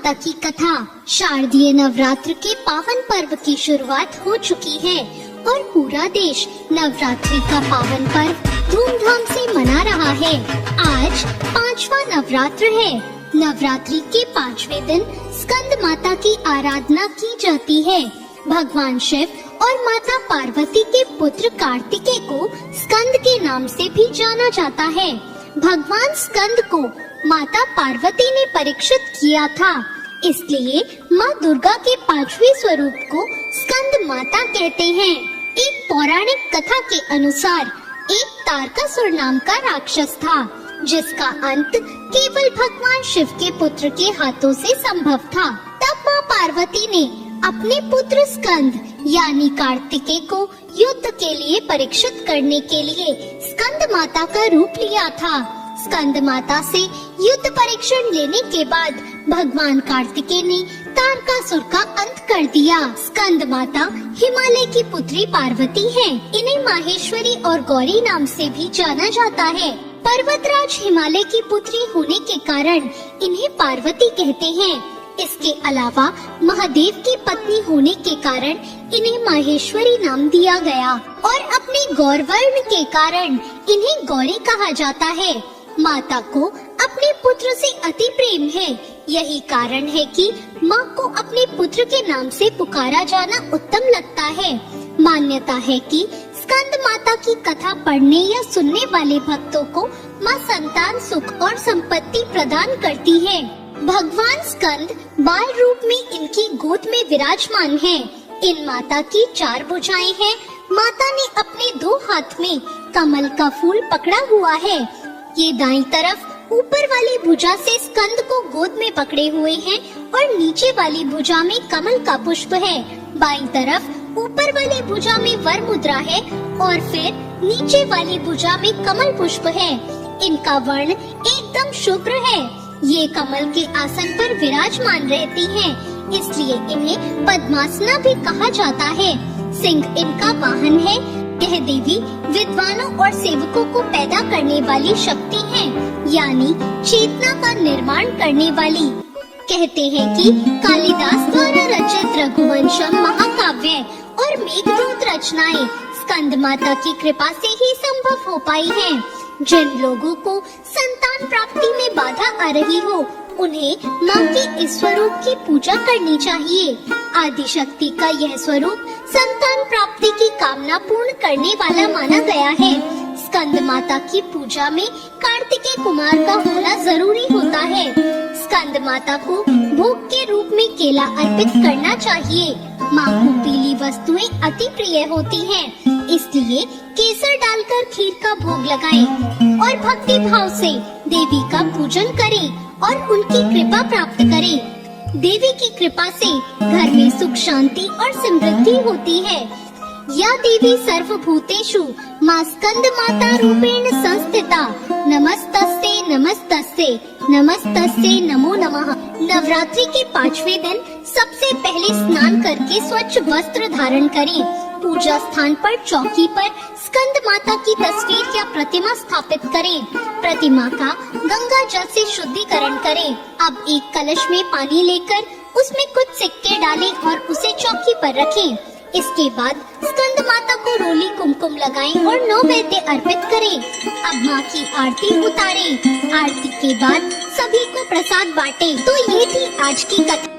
माता की कथा। शारदीय नवरात्र के पावन पर्व की शुरुआत हो चुकी है और पूरा देश नवरात्रि का पावन पर्व धूमधाम से मना रहा है। आज 5वां नवरात्र है। नवरात्रि के 5वें दिन स्कंद माता की आराधना की जाती है। भगवान शिव और माता पार्वती के पुत्र कार्तिकेय को स्कंद के नाम से भी जाना जाता है। भगवान स्कंद को माता पार्वती ने परीक्षित किया था, इसलिए माँ दुर्गा के 5वें स्वरूप को स्कंद माता कहते हैं। एक पौराणिक कथा के अनुसार एक तारकासुर नाम का राक्षस था, जिसका अंत केवल भगवान शिव के पुत्र के हाथों से संभव था। तब माँ पार्वती ने अपने पुत्र स्कंद यानी कार्तिकेय को युद्ध के लिए परीक्षित करने के लिए स्कंद माता का रूप लिया था। स्कंद माता से युद्ध परीक्षण लेने के बाद भगवान कार्तिकेय ने तारकासुर का अंत कर दिया। स्कंद माता हिमालय की पुत्री पार्वती हैं। इन्हें माहेश्वरी और गौरी नाम से भी जाना जाता है। पर्वतराज हिमालय की पुत्री होने के कारण इन्हें पार्वती कहते हैं। इसके अलावा महादेव की पत्नी होने के कारण इन्हें माहेश्वरी नाम दिया गया और अपने गौरवर्ण के कारण इन्हें गौरी कहा जाता है। माता को अपने पुत्र से अति प्रेम है। यही कारण है कि माँ को अपने पुत्र के नाम से पुकारा जाना उत्तम लगता है। मान्यता है कि स्कंद माता की कथा पढ़ने या सुनने वाले भक्तों को माँ संतान सुख और संपत्ति प्रदान करती है। भगवान स्कंद बाल रूप में इनकी गोद में विराजमान हैं। इन माता की 4 भुजाएं हैं। माता ने अपने 2 हाथ में कमल का फूल पकड़ा हुआ है। ये दाईं तरफ ऊपर वाली भुजा से स्कंद को गोद में पकड़े हुए हैं और नीचे वाली भुजा में कमल का पुष्प है। बाईं तरफ ऊपर वाली भुजा में वर मुद्रा है और फिर नीचे वाली भुजा में कमल पुष्प है। इनका वर्ण एकदम शुभ्र है। ये कमल के आसन पर विराजमान रहती हैं, इसलिए इन्हें पद्मासना भी कहा जाता है। सिंह इनका वाहन है। यह देवी विद्वानों और सेवकों को पैदा करने वाली शक्ति है, यानी चेतना का निर्माण करने वाली। कहते हैं कि कालिदास द्वारा रचित रघुवंशम महाकाव्य और मेघदूत रचनाएं स्कंद माता की कृपा से ही संभव हो पाई हैं। जिन लोगों को संतान प्राप्ति में बाधा आ रही हो, उन्हें माँ के इस स्वरूप की पूजा करनी चाहिए। आदि शक्ति का यह स्वरूप संतान प्राप्ति की कामना पूर्ण करने वाला माना गया है। स्कंद माता की पूजा में कार्तिकेय कुमार का होना जरूरी होता है। स्कंद माता को भोग के रूप में केला अर्पित करना चाहिए। माँ को पीली वस्तुएं अति प्रिय होती हैं, इसलिए केसर डालकर खीर का भोग लगाएं और भक्ति भाव से देवी का पूजन करें और उनकी कृपा प्राप्त करें। देवी की कृपा से घर में सुख शांति और समृद्धि होती है। या देवी सर्वभूतेषु माँ स्कंद माता रूपेण संस्थिता नमस्तस्यै नमस्तस्यै नमस्तस्यै नमो नमः। नवरात्रि के 5वें दिन सबसे पहले स्नान करके स्वच्छ वस्त्र धारण करें। पूजा स्थान पर चौकी पर स्कंद माता की तस्वीर या प्रतिमा स्थापित करें। प्रतिमा का गंगा जल से शुद्धिकरण करें। अब एक कलश में पानी लेकर उसमें कुछ सिक्के डालें और उसे चौकी पर रखें। इसके बाद स्कंद माता को रोली कुमकुम लगाएं और नैवेद्य अर्पित करें। अब माँ की आरती उतारें। आरती के बाद सभी को प्रसाद बांटें। तो ये थी आज की कथा।